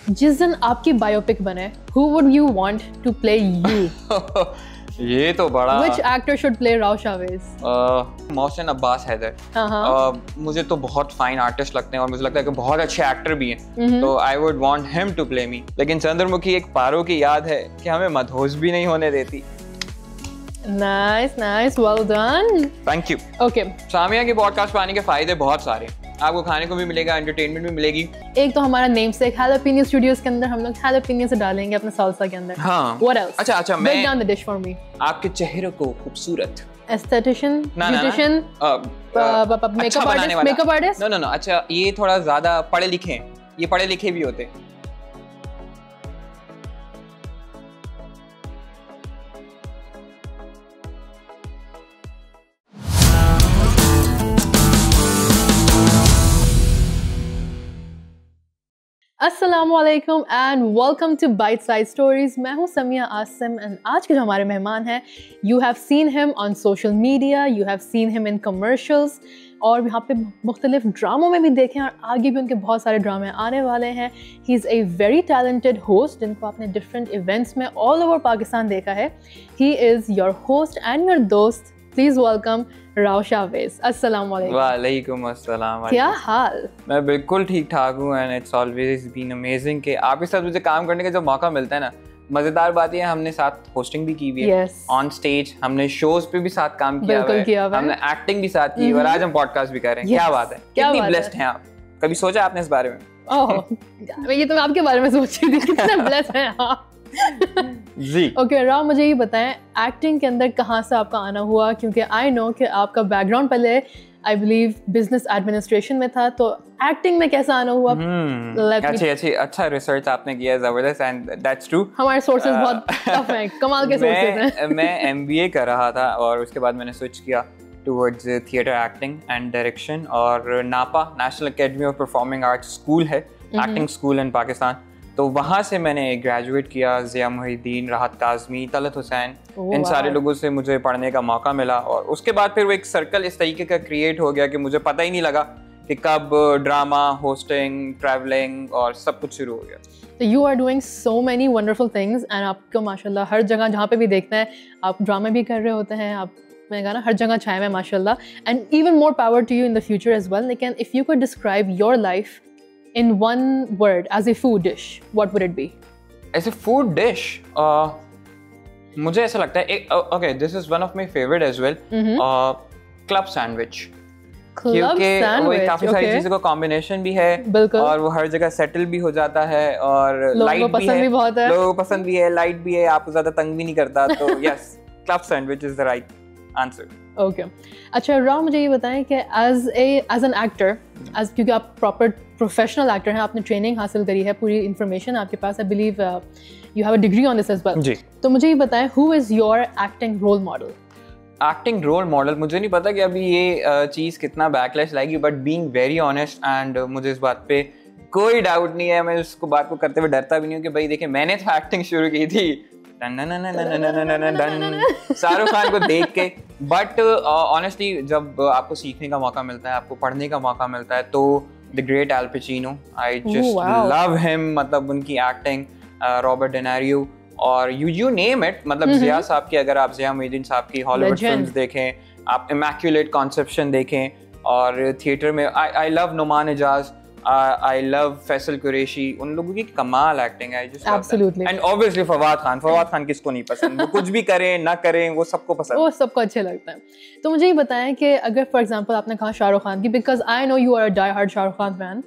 जिस दिन आपकी बायोपिक बने, who would you want to play you? ये तो बड़ा Which actor should play Rao Chavez? Mohsin Abbas Haider. मुझे तो बहुत फाइन आर्टिस्ट लगते हैं और मुझे लगता है कि बहुत अच्छे एक्टर भी हैं, तो I would want him to play me. लेकिन चंद्रमुखी एक पारो की याद है कि हमें मदहोश भी नहीं होने देती। Nice, well done. Thank you. Okay. Samia के पॉडकास्ट पे आने के फायदे बहुत सारे, आपको खाने को भी मिलेगा, एंटरटेनमेंट भी मिलेगी। एक तो हमारा नेम से हैलोपिनियो स्टूडियोज के अंदर हम लोग हैलोपिनियो से डालेंगे अपने सालसा के अंदर। हाँ। What else? अच्छा मैं break down the dish for me. आपके चेहरे को खूबसूरत aesthetician, beautician, makeup artist. No अच्छा, ये थोड़ा ज्यादा पढ़े लिखे हैं, ये पढ़े लिखे भी होते हैं। अस्सलामुअलैकुम and welcome to bite size Stories. मैं हूँ समिया आसिम एंड आज के जो हमारे मेहमान हैं, you have seen him on social media, you have seen him in commercials और यहाँ पे मुख्तलिफ ड्रामों में भी देखें और आगे भी उनके बहुत सारे ड्रामे आने वाले हैं। He is a very talented host जिनको आपने डिफरेंट इवेंट्स में ऑल ओवर पाकिस्तान देखा है। He is your host and your दोस्त। Please welcome Rao Shavez. अस्सलाम वालेकुम। वालेकुम अस्सलाम। क्या हाल? मैं बिल्कुल ठीक ठाक हूँ and it's always been amazing कि आपके साथ मुझे काम करने का जो मौका मिलता है ना, मजेदार बात ये है हमने साथ होस्टिंग भी की हुई है, ऑन स्टेज हमने शोज पे भी साथ काम किया हुआ है, हमने एक्टिंग भी साथ की और आज हम पॉडकास्ट भी कर रहे हैं। क्या बात है, कितनी ब्लेस्ड हैं आप। कभी सोचा आपने इस बारे में? ओह ये तो मैं आपके बारे में सोच रही थी, कितने ब्लेस्ड हैं आप। जी ओके राव, मुझे ये बताएं एक्टिंग के अंदर कहाँ से आपका आना हुआ, क्योंकि आई नो कि आपका बैकग्राउंड पहले आई बिलीव बिजनेस एडमिनिस्ट्रेशन में था, तो एक्टिंग में कैसा आना हुआ? अच्छा रिसर्च आपने किया है, जबरदस्त एंड दैट्स ट्रू। हमारे सोर्सेज बहुत टफ हैं, कमाल के सोर्सेज हैं। मैं एमबीए कर रहा था और उसके बाद मैंने स्विच किया towards theatre acting and direction और नापा national academy of performing arts school है, एक्टिंग स्कूल इन पाकिस्तान, तो वहाँ से मैंने ग्रेजुएट किया। ज़िया मोहिद्दीन, राहत काज़मी, तलत हुसैन, इन सारे लोगों से मुझे पढ़ने का मौका मिला और उसके बाद फिर वो एक सर्कल इस तरीके का क्रिएट हो गया कि मुझे पता ही नहीं लगा कि कब ड्रामा, होस्टिंग, ट्रैवलिंग और सब कुछ शुरू हो गया। तो you are doing so many wonderful things and आपको माशाल्लाह हर जगह जहाँ पे भी देखते हैं आप ड्रामे भी कर रहे होते हैं, आप मैंने कहा ना हर जगह छाए में माशाल्लाह, and even more power to you in the future as well. लेकिन if you could describe your life in one word as a food dish, what would it be? As a food dish, मुझे ऐसा लगता है okay, this is one of my favorite as well, club sandwich, क्योंकि वो काफी सारी चीजों का कॉम्बिनेशन भी है और वो हर जगह सेटल भी हो जाता है और लाइट भी है, लोगों को पसंद भी है, लाइट भी है, आपको ज्यादा तंग भी नहीं करता, तो yes, club sandwich is the right answer. Okay अच्छा राव, मुझे ये बताएं कि एज एन एक्टर, क्योंकि आप प्रॉपर प्रोफेशनल एक्टर हैं, आपने ट्रेनिंग हासिल करी है, पूरी इन्फॉर्मेशन आपके पास, I believe you have a degree on this as well जी, तो मुझे ये बताएं who is your acting role model? Acting role model मुझे नहीं पता कि अभी ये चीज़ कितना बैकलैश लाएगी, but being very honest and मुझे इस बात पे कोई डाउट नहीं है, मैं उसको बात को करते हुए डरता भी नहीं हूँ कि भाई देखिए मैंने तो एक्टिंग शुरू की थी शाहरुख खान को देख के, बट ऑनेस्टली जब आपको सीखने का मौका मिलता है, आपको पढ़ने का मौका मिलता है, तो the great L Pacino, I just love him, मतलब उनकी एक्टिंग, रॉबर्ट डेनारियो और यू नेम इट, मतलब ज़िया साहब की, अगर आप ज़िया मोहिद्दीन साहब की हॉलीवुड फिल्म्स देखें, आप इमैक्युलेट कॉन्सेप्शन देखें, और थिएटर में I love Noman Ijaz, I love Faysal Qureshi, उन लोगों की कमाल एक्टिंग है, just absolutely, and obviously Fawad Khan किसको नहीं पसंद, वो कुछ भी करें ना करें वो सबको पसंद, वो सबको अच्छे लगता है। तो मुझे ये बताएं कि अगर फॉर एग्जांपल आपने कहा शाहरुख खान की, because I know you are a die hard Shahrukh Khan fan,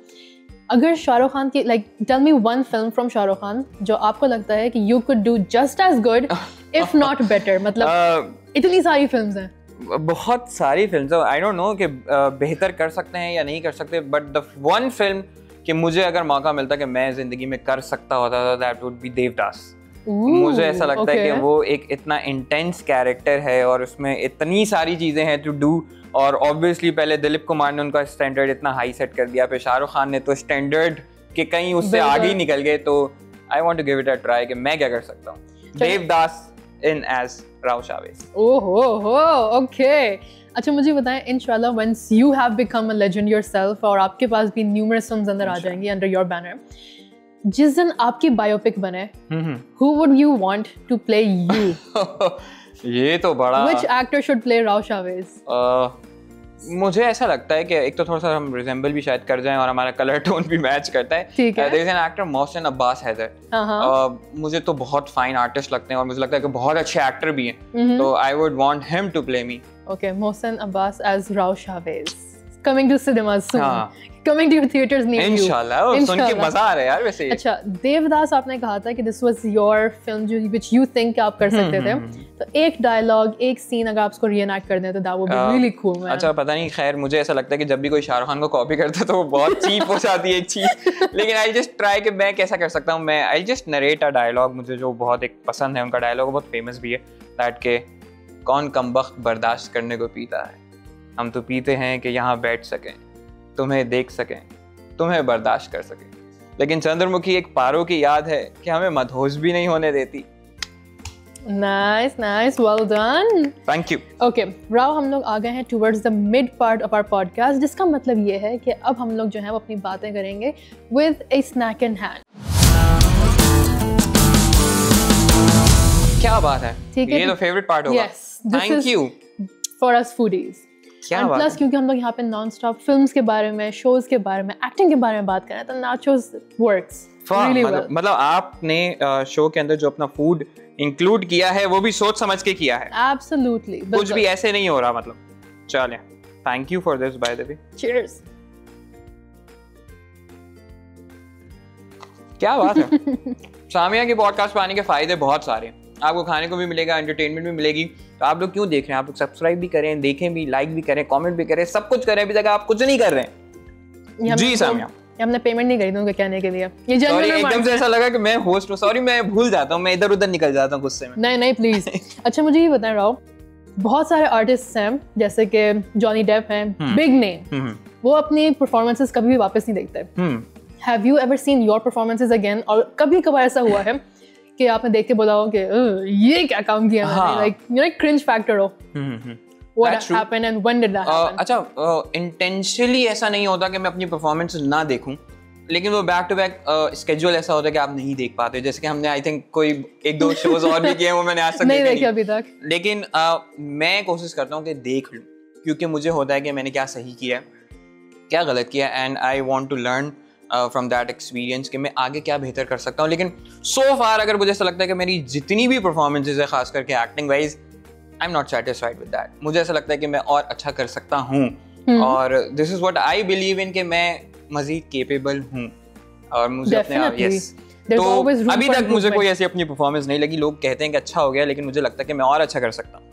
अगर शाहरुख खान की like tell me one film from Shahrukh Khan जो आपको लगता है कि you could do just as good if not better, मतलब इतनी सारी फिल्म्स हैं, बहुत सारी फिल्म्स, आई डोंट नो कि बेहतर कर सकते हैं या नहीं कर सकते, बट द वन फिल्म कि मुझे अगर मौका मिलता कि मैं जिंदगी में कर सकता होता था, दैट वुड बी देवदास। मुझे ऐसा लगता है कि वो एक इतना इंटेंस कैरेक्टर है और उसमें इतनी सारी चीज़ें हैं टू डू, और ऑब्वियसली पहले दिलीप कुमार ने उनका स्टैंडर्ड इतना हाई सेट कर दिया, फिर शाहरुख खान ने तो स्टैंडर्ड के कहीं उससे आगे ही निकल गए, तो I want to give it a try कि मैं क्या कर सकता हूँ। Devdas in as Rao Shavez. ओहो हो, ओके। अच्छा मुझे बताएं, इंशाल्लाह once you have become a legend yourself और आपके पास भी न्यूमरस फिल्म्स अंदर आ जाएंगी अंडर योर बैनर, जिस दिन आपकी बायोपिक बने, who would you want to play you? ये तो बड़ा Which actor should play Rao Chavez? मुझे ऐसा लगता है कि एक तो थोड़ा सा हम रिजेंबल भी शायद कर जाएं और हमारा कलर टोन भी मैच करता है। ठीक है। There is an actor Mohsin Abbas Haider, मुझे तो बहुत फाइन आर्टिस्ट लगते हैं और मुझे लगता है कि बहुत अच्छे एक्टर भी हैं, तो I would want him to play me. Okay, Mohsen Abbas as Rao Chavez. Coming to cinemas soon. Coming to your theaters near you. इंशाल्लाह, सुन के मजा आ रहा है यार वैसे। अच्छा, देवदास आपने कहा था कि this was your film which you think आप कर सकते थे, तो एक डायलॉग, एक सीन अगर आप उसको रीएनैक्ट कर दें तो that would be really cool, man. अच्छा, पता नहीं, खैर मुझे ऐसा लगता है कि जब भी कोई शाहरुख खान को कॉपी करता है तो वो बहुत चीप हो जाती है एक चीज, लेकिन आई जस्ट ट्राई कि मैं कैसा कर सकता हूँ। मैं I just narrate a dialogue, मुझे जो बहुत एक पसंद है उनका डायलॉग, बहुत फेमस भी है, दैट के कौन कमबख्त बर्दाश्त करने को पीता है, हम तो पीते हैं कि यहाँ बैठ सकें, तुम्हें देख सकें, तुम्हें बर्दाश्त कर सकें, लेकिन चंद्रमुखी एक पारो की याद है कि हमें मदहोश भी नहीं होने देती। Nice, nice, well done. Thank you. Okay, Rao, हम लोग आ गए हैं towards the mid part of our podcast, जिसका मतलब ये है कि अब हम लोग जो है वो अपनी बातें करेंगे with a snack in hand. क्या बात है, ये तो फेवरेट पार्ट होगा। Yes, this Thank is you. for us foodies. क्या बात है? प्लस क्योंकि हम लोग यहाँ पे नॉन स्टॉप फिल्म्स के बारे में, शोज के बारे में, एक्टिंग के बारे में बात कर रहे हैं, तो नाचोस वर्क्स really well. मतलब आपने शो के अंदर जो अपना फूड इंक्लूड किया है वो भी सोच समझ के किया है। Absolutely. कुछ भी ऐसे नहीं हो रहा, मतलब चलें। Thank you for this by the way. Cheers. क्या बात है। सामिया की पॉडकास्ट पाने के फायदे बहुत सारे हैं, आपको खाने को भी मिलेगा, एंटरटेनमेंट भी मिलेगी, तो आप लोग क्यों देख रहे हैं? आप लोग सब्सक्राइब भी करें, देखें भी, लाइक भी करें, कमेंट भी करें, सब कुछ करें, अभी तक आप कुछ नहीं कर रहे हैं। जी सामिया, हमने पेमेंट नहीं करी तुमको कहने के लिए। ये सॉरी, एकदम से ऐसा लगा कि मैं होस्ट हूं, सॉरी, मैं भूल जाता हूं, मैं इधर उधर निकल जाता हूं गुस्से में। नहीं नहीं प्लीज। अच्छा, मुझे ये बताएं राव, बहुत सारे आर्टिस्ट हैं जैसे कि जॉनी डेप हैं, बिग नेम, वो अपनी परफॉर्मेंसेस कभी भी वापस नहीं देखते। Have you ever seen your performances again? और कभी कभार ऐसा हुआ है कि आपने देख के बोला हो कि ये क्या काम किया मैंने, like you know cringe factor हो? What happened and when did that happen? अच्छा, इंटेंशनली ऐसा नहीं होता कि मैं अपनी परफॉर्मेंस ना देखूं, लेकिन वो बैक टू बैक स्केड्यूल ऐसा होता है कि आप नहीं देख पाते। जैसे कि हमने आई थिंक कोई एक दो शोज और भी किए हैं, वो मैंने आज तक नहीं देखे अभी तक, लेकिन मैं कोशिश करता हूँ कि देख लूँ, क्योंकि मुझे होता है कि मैंने क्या सही किया है, क्या गलत किया, and I want to learn from that experience कि मैं आगे क्या बेहतर कर सकता हूँ। लेकिन सो फार अगर मुझे ऐसा लगता है कि मेरी जितनी भी परफॉर्मेंसेज है, खास करके acting wise, I am not satisfied with that. मुझे ऐसा लगता है कि मैं और अच्छा कर सकता हूँ, और this is what I believe in कि मैं मजीद केपेबल हूँ, और मुझे अपने आप तो अभी तक मुझे कोई ऐसी अपनी परफॉर्मेंस नहीं लगी। लोग कहते हैं कि अच्छा हो गया, लेकिन मुझे लगता है कि मैं और अच्छा कर सकता हूँ।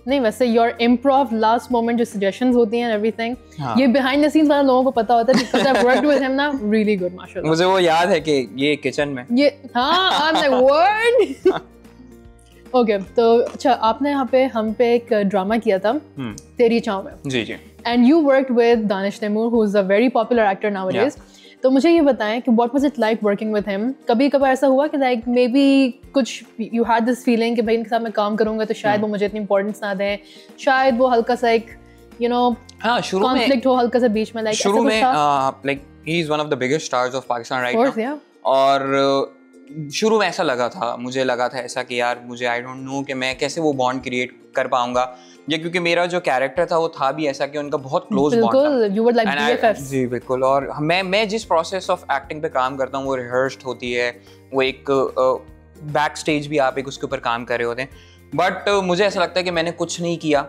नहीं, वैसे योर इम्प्रोव लास्ट मोमेंट जो सजेशंस होती हैं एवरीथिंग, ये बिहाइंड द सीन्स वाले लोगों को पता होता है, because I worked with him ना, रियली गुड माशाल्लाह। मुझे वो याद है कि ये किचन में ये I am like what. Okay, तो अच्छा, आपने यहाँ पे हम पे एक ड्रामा किया था तेरी छाँव में। जी जी। And you worked with Danish Taimur, who is a very popular actor nowadays. तो मुझे ये बताएं कि what was it like working with him? कभी कभार ऐसा हुआ कि लाइक मे बी कुछ यू हैड दिस फीलिंग कि भाई इनके साथ मैं काम करूंगा तो शायद वो मुझे इतनी इंपॉर्टेंस ना दें, शायद वो हल्का सा एक यू नो कॉन्फ्लिक्ट हो हल्का सा बीच में, लाइक शुरू में like he is one of the biggest stars of Pakistan right now, और शुरू में ऐसा लगा था, मुझे लगा था ऐसा कि यार मुझे आई डोंट नो कि मैं कैसे वो बॉन्ड क्रिएट कर पाऊंगा, ये क्योंकि मेरा जो कैरेक्टर था वो था भी ऐसा कि उनका बहुत क्लोज बॉन्ड था। You were like BFFs. जी बिल्कुल। और मैं जिस प्रोसेस ऑफ एक्टिंग पे काम करता हूँ वो रिहर्स्ड होती है, वो एक बैक स्टेज भी आप एक उसके ऊपर काम कर रहे होते हैं, बट मुझे ऐसा लगता है कि मैंने कुछ नहीं किया।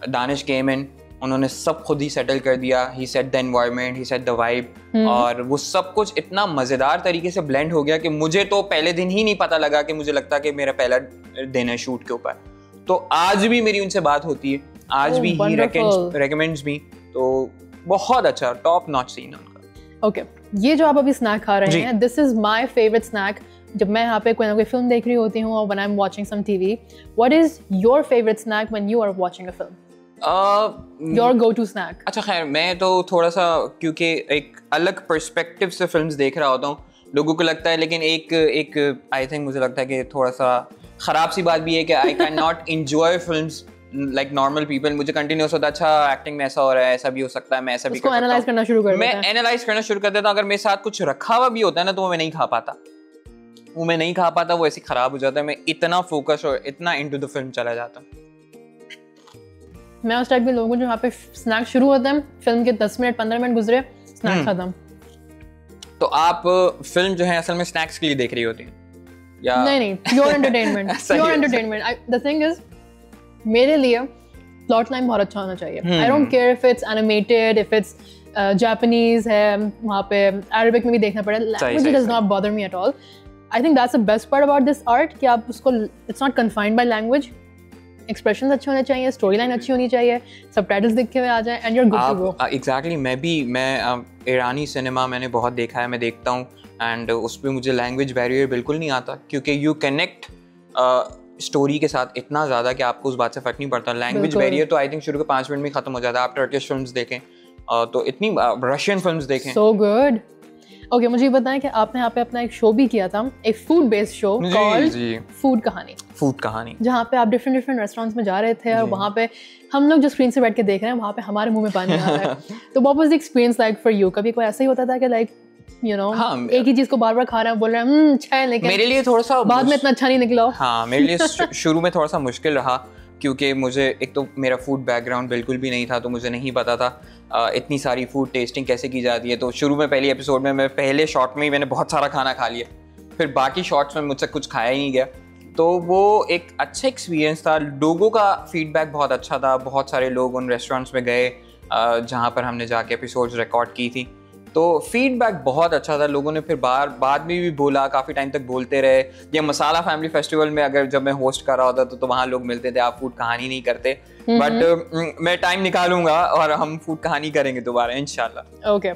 दानिश केम इन, उन्होंने सब खुद ही सेटल कर दिया, he set the environment, he set the vibe, और वो सब कुछ इतना मज़ेदार तरीके से ब्लेंड हो गया कि मुझे तो पहले दिन ही नहीं पता लगा कि मुझे लगता कि मेरा पहला दिन है शूट के ऊपर। तो आज भी मेरी उनसे बात होती है, आज भी ही रेकमेंड्स मी, तो बहुत अच्छा टॉप नॉच सीन है उनका। ओके, ये जो आप अभी स्नैक खा रहे हैं, this is my favourite snack. जब मैं यहाँ पे कोई ना कोई फिल्म देख रही होती हूँ, और when I am watching some TV, what is your favourite snack when you are watching a film? Your go to snack? अच्छा, खैर मैं तो थोड़ा सा क्योंकि एक अलग पर्सपेक्टिव से फिल्म्स देख रहा होता हूँ, लोगों को लगता है, लेकिन एक आई थिंक मुझे लगता है कि थोड़ा सा ख़राब सी बात भी है कि I can not enjoy films like normal people मुझे कंटिन्यूस होता अच्छा एक्टिंग में ऐसा हो रहा है, ऐसा भी हो सकता है, मैं ऐसा भी कर सकता हूं, एनालाइज करना शुरू कर देता है। मैं एनालाइज करना शुरू कर देता हूं। अगर मेरे साथ कुछ रखा हुआ भी होता है ना तो वो मैं नहीं खा पाता, वो ऐसे खराब हो जाता है। मैं इतना फोकस और इतना इनटू द फिल्म चला जाता। मैं उस टाइप के लोगों जो यहाँ पे स्नैक शुरू होते हैं, फिल्म के 10 मिनट 15 मिनट गुजरे, स्नैक खत्म। तो आप फिल्म जो है असल में स्नैक्स के लिए देख रही होती हैं या नहीं, pure entertainment. Pure entertainment. The thing is, मेरे लिए प्लॉट लाइन बहुत अच्छा होना चाहिए। I don't care if it's animated, if it's Japanese है, वहाँ पे अरबिक में भी देखना पड़े, language does not bother me at all. I think that's the best part about this art कि आप उसको, it's not confined by language, expressions अच्छे होने चाहिए, स्टोरी लाइन अच्छी होनी चाहिए, सबटाइटल्स दिखे हुए आ जाए and you are good to go. Exactly. मैं ईरानी सिनेमा मैंने बहुत देखा है, मैं देखता हूँ, एंड उस पर मुझे लैंग्वेज बैरियर बिल्कुल नहीं आता, क्योंकि यू कनेक्ट स्टोरी के साथ इतना ज़्यादा कि आपको उस बात से फर्क नहीं पड़ता। लैंग्वेज बैरियर तो आई थिंक शुरू के 5 मिनट में खत्म हो जाता है। आप टर्किश फिल्म्स देखें तो इतनी, रशियन फिल्म्स देखें, सो गुड। ओके, मुझे ये बताएं कि आपने यहाँ पे अपना एक शो भी किया था, एक food based show called food कहानी, जहाँ पे आप डिफरेंट रेस्टोरेंट्स में जा रहे थे और वहाँ पे हम लोग जो स्क्रीन से बैठ के देख रहे हैं वहाँ पे हमारे मुंह में पानी आ रहा है। तो what was the experience like for you? कभी कोई ऐसा ही होता था कि लाइक यू नो एक ही चीज को बार बार खा रहे हैं, बोल रहे हैं अच्छा है, लेकिन मेरे लिए थोड़ा सा बाद में इतना अच्छा नहीं निकला? हाँ, मेरे लिए शुरू में थोड़ा सा मुश्किल रहा, क्योंकि मुझे एक तो मेरा फूड बैकग्राउंड बिल्कुल भी नहीं था, तो मुझे नहीं पता था इतनी सारी फूड टेस्टिंग कैसे की जाती है। तो शुरू में पहली एपिसोड में मैं पहले शॉट में ही मैंने बहुत सारा खाना खा लिया, फिर बाकी शॉट्स में मुझसे कुछ खाया ही नहीं गया। तो वो एक अच्छा एक्सपीरियंस था। लोगों का फीडबैक बहुत अच्छा था, बहुत सारे लोग उन रेस्टोरेंट्स में गए जहाँ पर हमने जाके एपिसोड्स रिकॉर्ड की थी, तो फीडबैक बहुत अच्छा था। लोगों ने फिर बाद में भी बोला, काफ़ी टाइम तक बोलते रहे। ये मसाला फैमिली फेस्टिवल में अगर जब मैं होस्ट कर रहा होता तो वहाँ लोग मिलते थे, आप फूड कहानी नहीं करते, बट मैं टाइम निकालूंगा और हम फूड कहानी करेंगे दोबारा इंशाल्लाह। ओके,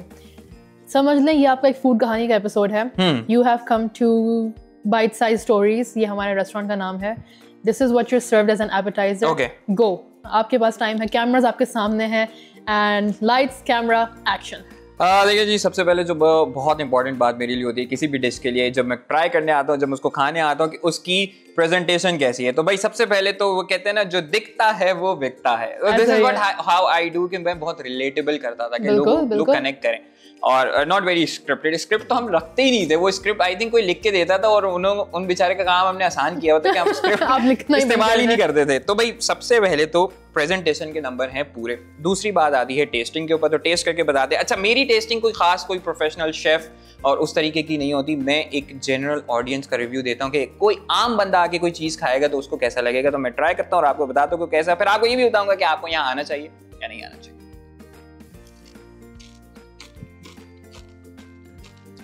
समझ लें ये आपका एक फूड कहानी का एपिसोड है। You have come to bite size stories, ये हमारे रेस्टोरेंट का नाम है। This is what you served as an appetizer. Okay, go, आपके पास टाइम है, कैमरास आपके सामने हैं, एंड लाइट्स कैमरा एक्शन। देखिए जी, सबसे पहले जो बहुत इंपॉर्टेंट बात मेरे लिए होती है किसी भी डिश के लिए, जब मैं ट्राई करने आता हूँ, जब मैं उसको खाने आता हूँ, कि उसकी प्रेजेंटेशन कैसी है। तो भाई सबसे पहले तो वो कहते हैं ना, जो दिखता है वो बिकता है। This is what how I do, कि मैं बहुत रिलेटेबल करता था कि लोग कनेक्ट करें, और नॉट वेरी स्क्रिप्टेड। स्क्रिप्ट तो हम रखते ही नहीं थे, वो स्क्रिप्ट आई थिंक कोई लिख के देता था और उन बेचारे का काम हमने आसान किया होता कि हम स्क्रिप्ट इस्तेमाल ही नहीं करते थे। तो भाई सबसे पहले तो प्रेजेंटेशन के नंबर हैं पूरे। दूसरी बात आती है टेस्टिंग के ऊपर, तो टेस्ट करके बताते हैं। अच्छा, मेरी टेस्टिंग कोई खास, कोई प्रोफेशनल शेफ और उस तरीके की नहीं होती। मैं एक जनरल ऑडियंस का रिव्यू देता हूँ कि कोई आम बंदा आके कोई चीज़ खाएगा तो उसको कैसा लगेगा, तो मैं ट्राई करता हूँ और आपको बताता हूँ कैसा। फिर आपको ये भी बताऊंगा कि आपको यहाँ आना चाहिए या नहीं आना चाहिए।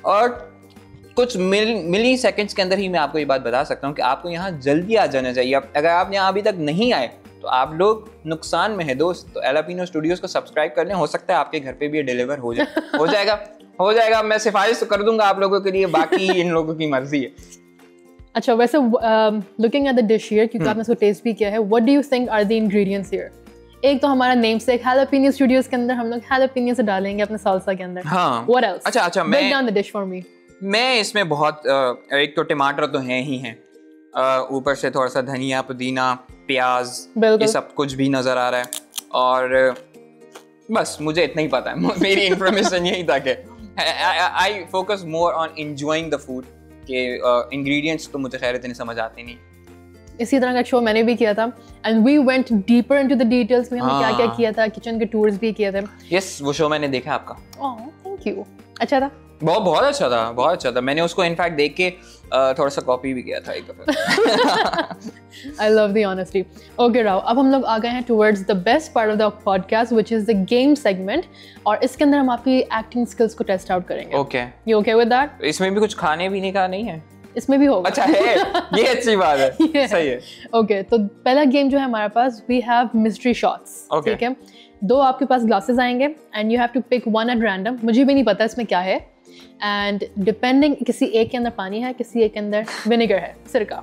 और कुछ मिली सेकंड्स के अंदर ही मैं आपको ये बात बता सकता हूँ कि आपको यहाँ जल्दी आ जाना चाहिए। अगर आप यहाँ अभी तक नहीं आए तो आप लोग नुकसान में है दोस्त। तो एलापिनो स्टूडियोज को सब्सक्राइब कर लें, हो सकता है आपके घर पे भी ये डिलीवर हो जाएगा। मैं सिफारिश तो कर दूंगा आप लोगों के लिए, बाकी इन लोगों की मर्जी है। अच्छा, वैसे looking at the dish here, क्योंकि आपने इसको टेस्ट भी किया है, what do you think are the ingredients here? एक तो हमारा नेम से हैलापिनो स्टूडियोज के अंदर हम लोग हैलापिनो से डालेंगे अपने साल्सा के अंदर। हाँ, व्हाट एल्स? अच्छा, break down the dish for me. मैं इसमें बहुत एक तो टमाटर तो हैं ही हैं, ऊपर से थोड़ा सा धनिया, पुदीना, प्याज, ये सब कुछ भी नजर आ रहा है, और बस मुझे इतना ही पता है। मेरी इंफॉर्मेशन यही तक है। I focus more on enjoying the food के इंग्रेडिएंट्स तो मुझे खैर इतने समझ आते नहीं। इसी तरह का शो मैंने भी किया था, and we went deeper into the details में। हमने क्या क्या किया था, किचन के टूर्स भी किए थे। यस, वो शो मैंने देखा आपका। ओह, थैंक यू। अच्छा था, बहुत अच्छा था। मैंने उसको इनफैक्ट देख के थोड़ा सा कॉपी भी किया था एक दफा। I love the honesty. Okay Rao, अब हम लोग आ गए हैं towards the best part of the podcast, which is the game segment, और इसके अंदर हम आपकी एक्टिंग स्किल्स को टेस्ट आउट करेंगे। Okay, you okay with that? इसमें भी कुछ खाने पीने का नहीं है? इसमें भी होगा। अच्छा है, ये अच्छी बात है। सही है। ओके, तो पहला गेम जो है हमारे पास, वी हैव मिस्ट्री शॉट्स। ठीक है, 2 आपके पास ग्लासेस आएंगे and you have to pick one at random. मुझे भी नहीं पता इसमें क्या है, एंड डिपेंडिंग, किसी एक के अंदर पानी है, किसी एक के अंदर विनेगर है, सिरका।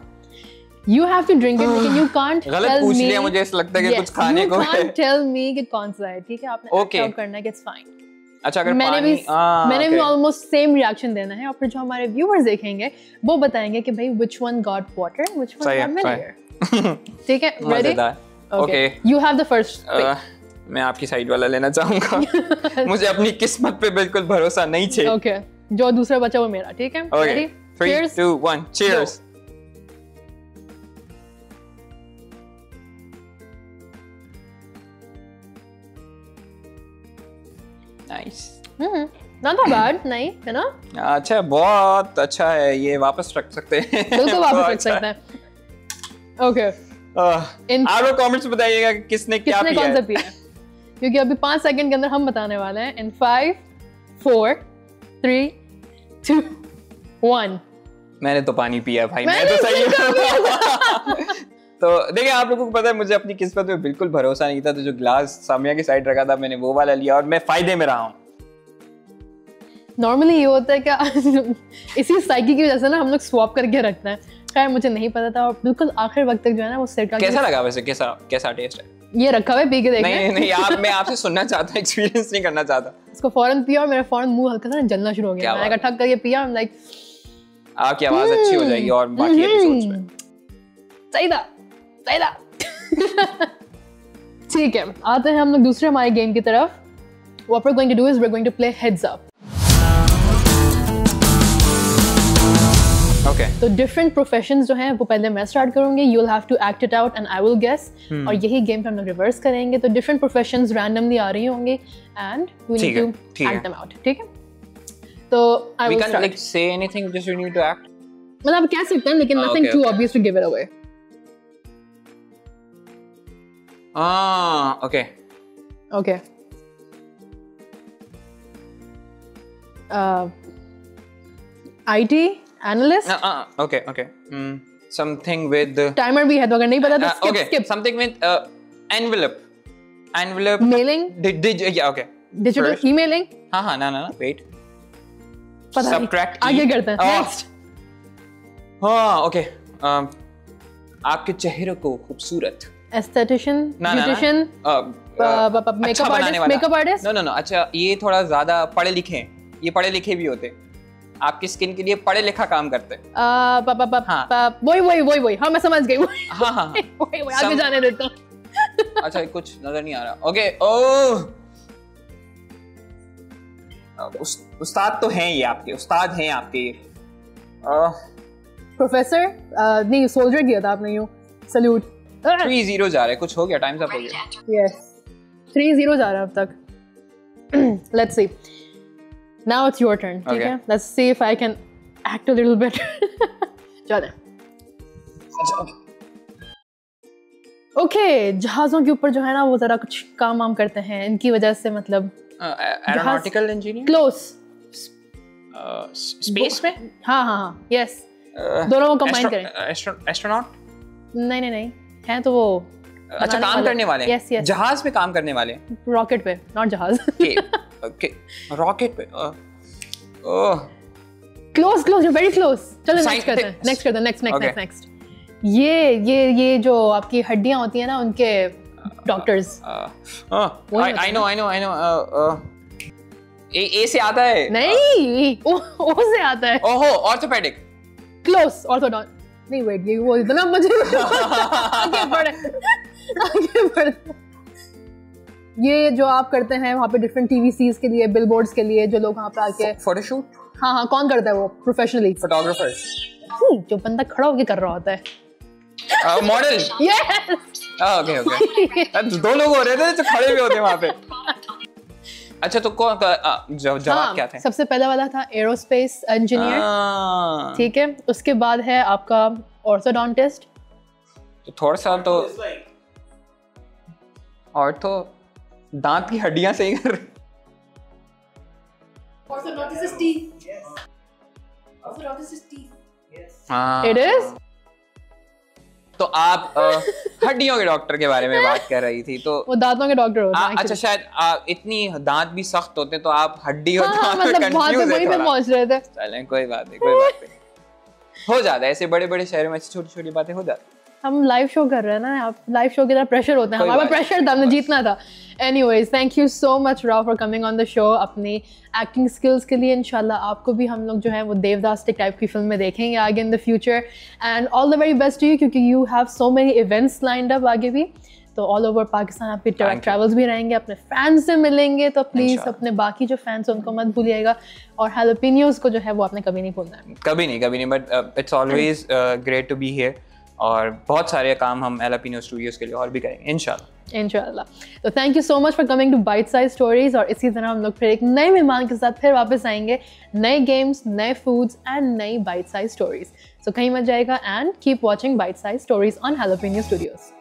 You have to drink it, लेकिन you can't गलत पूछ लिया, मुझे ऐसा लगता है कि कुछ खाने को है। You can't tell me कि कौन सा है, ठीक है? आपने act out करना है कि it's fine। अच्छा, अगर मैंने भी ऑलमोस्ट सेम रिएक्शन देना है, और फिर जो हमारे व्यूअर्स देखेंगे वो बताएंगे कि भाई which one got water, which one got vinegar। ठीक है, ready? Okay. You have the first pick. मैं आपकी साइड वाला लेना चाहूंगा। मुझे अपनी किस्मत पे बिल्कुल भरोसा नहीं है। Okay. जो दूसरा बचा वो मेरा, ठीक है? Okay. Ready? 3, Cheers. 2, 1, cheers. Nice. Not that bad, नहीं है ना? अच्छा, बहुत अच्छा है, ये वापस रख सकते हैं। बिल्कुल वापस रख सकते हैं। Okay. आप लोग कमेंट्स बताइएगा कि किसने क्या पिया कौन सा पिया है, क्योंकि अभी 5 सेकंड के अंदर हम बताने वाले हैं। In 5, 4, 3, 2, 1. मैंने तो पानी पिया भाई, मैं तो सही हूँ। तो देखिए, आप लोगों को पता है मुझे अपनी किस्मत में बिल्कुल भरोसा नहीं था, तो जो ग्लास सामिया की साइड रखा था मैंने वो वाला लिया और मैं फायदे में रहा हूँ। नॉर्मली ये होता है क्या इसी साइकिल की वजह से ना हम लोग स्वैप करके रखते हैं। खैर मुझे नहीं पता था, और बिल्कुल आखिर वक्त तक जो है ना वो सिरका। कैसा लगा वैसे, कैसा टेस्ट है? ये रखा हुआ है, पी के देखना। नहीं, मैं आपसे सुनना चाहता हूँ, एक्सपीरियंस नहीं करना चाहता। इसको फौरन पिया और मेरा फौरन मुंह हल्का सा जलना शुरू हो गया। मैंने कहा ठक करके पिया, I'm like आपकी आवाज अच्छी हो जाएगी और बाकी एपिसोड्स में। सही था। ठीक है, आते हैं हम लोग दूसरे हमारे गेम की तरफ। What we're going to do is we're going to play heads up. Okay. तो डिफरेंट प्रोफेशंस जो हैं वो पहले मैं स्टार्ट करूंगी, you will have to act it out and I will guess. और यही गेम पे हम लोग रिवर्स करेंगे। तो डिफरेंट प्रोफेशंस रैंडमली आ रही होंगी and we need to act them out, ठीक है? तो I will start. like say anything, just you need to act. मतलब कह सकते हैं, लेकिन nothing too obvious to give it away. Okay. Okay. IT analyst. Okay. Something with timer भी है, तो अगर नहीं पता तो skip. Something with envelope. Mailing. Yeah, okay. Digital emailing. हाँ, ना, wait. Subtract. आगे करते हैं. Next. Okay. आपके चेहरे को खूबसूरत. Esthetician. Beautician. Makeup artist. No. अच्छा, ये थोड़ा ज्यादा पढ़े लिखे हैं। ये पढ़े लिखे भी होते हैं। आपकी स्किन के लिए पढ़े लिखा काम करते हैं। वही। हाँ, मैं समझ गई। हाँ। वही आगे जाने देता हूँ। अच्छा, कुछ नजर नहीं आ रहा। ओके, उस्ताद तो हैं ये आपके, उस्ताद हैं आपके ये। प्रोफेसर नहीं, सोल्जर किया था आपने यूं। सैल्यूट। 3-0 जा रहा है, कुछ हो गया, टाइम्स अप हो गया। यस, 3-0 जा रहा है अब तक। Let's see, now it's your turn, ठीक है? Let's see if I can act a little better. चलें। ओके, जहाज़ों के ऊपर जो है ना वो जरा कुछ काम करते हैं, इनकी वजह से मतलब एरोनॉटिकल इंजीनियर। क्लोज। स्पेस में? हाँ, यस। दोनों को कंबाइन करें। एस्ट्रोनॉट? नहीं, हैं तो वो अच्छा, काम करने वाले। यस। जहाज पे काम करने वाले। रॉकेट पे, नॉट जहाज। ओके, रॉकेट पे। Close, you very close. चलो नेक्स्ट करते हैं। नेक्स्ट। ये जो आपकी हड्डियां होती हैं ना, उनके डॉक्टर्स। I know. ए से आता है? नहीं, ओ से आता है। ओहो, ऑर्थोपेडिक। क्लोज, ऑर्थोडॉन्ट। नहीं, वेट, ये वो इतना मुझे आगे बढ़। ये जो आप करते हैं वहाँ पे डिफरेंट टीवीसीज के लिए, बिलबोर्ड्स के लिए, जो लोग वहाँ पे आके फोटोशूट। हाँ, कौन करता है वो प्रोफेशनली? फोटोग्राफर। जो बंदा खड़ा होके कर रहा होता है। मॉडल। यस। ओके। 2 लोग हो रहे थे जो खड़े भी होते वहाँ पे। अच्छा, तो कौन जवाब क्या थे? सबसे पहला वाला था एरोस्पेस इंजीनियर, ठीक है? उसके बाद है आपका ऑर्थोडोंटिस्ट। तो थोड़ा सा तो ऑर्थो दांत की हड्डियां सही कर। Orthodontist teeth. It is. तो आप हड्डियों के डॉक्टर के बारे में बात कर रही थी, तो वो दांतों के डॉक्टर होते हैं। अच्छा, शायद इतनी दांत भी सख्त होते तो आप हड्डी और दांत में कंफ्यूज है थोड़ा। पहुंच रहे थे। चलें, कोई बात नहीं। हो जाता है ऐसे, बड़े शहरों में छोटी छोटी बातें हो जाती। हम लाइव शो कर रहे हैं ना, आप लाइव शो की तरह प्रेशर होता है। हमारा प्रेशर था, हमने जीतना था। Anyways, thank you so much Rao for coming on the show. अपनी एक्टिंग स्किल्स के लिए इंशाल्लाह आपको भी हम लोग जो है वो देवदास टाइप की फिल्म में देखेंगे आगे in the future. And all the very best to you, क्योंकि you have so many events lined up आगे भी। तो ऑल ओवर पाकिस्तान आपके ट्रैवल्स भी रहेंगे, अपने फैंस से मिलेंगे, तो प्लीज़ अपने बाकी जो फैंस हैं उनको मत भूलिएगा, और हैलोपिनियोस को जो है वो आपने कभी नहीं भूलना है। कभी नहीं, but it's always great to be here, और बहुत सारे काम हम हैलोपिनियो स्टूडियोज़ के लिए और भी करेंगे इंशाल्लाह। तो thank you so much for coming to bite size Stories, और इसी तरह हम लोग फिर एक नए मेहमान के साथ फिर वापस आएंगे, नए गेम्स, नए फूड्स एंड नई बाइट साइज स्टोरीज। सो कहीं मत जाएगा, and keep watching bite size stories on Hellopinio studios.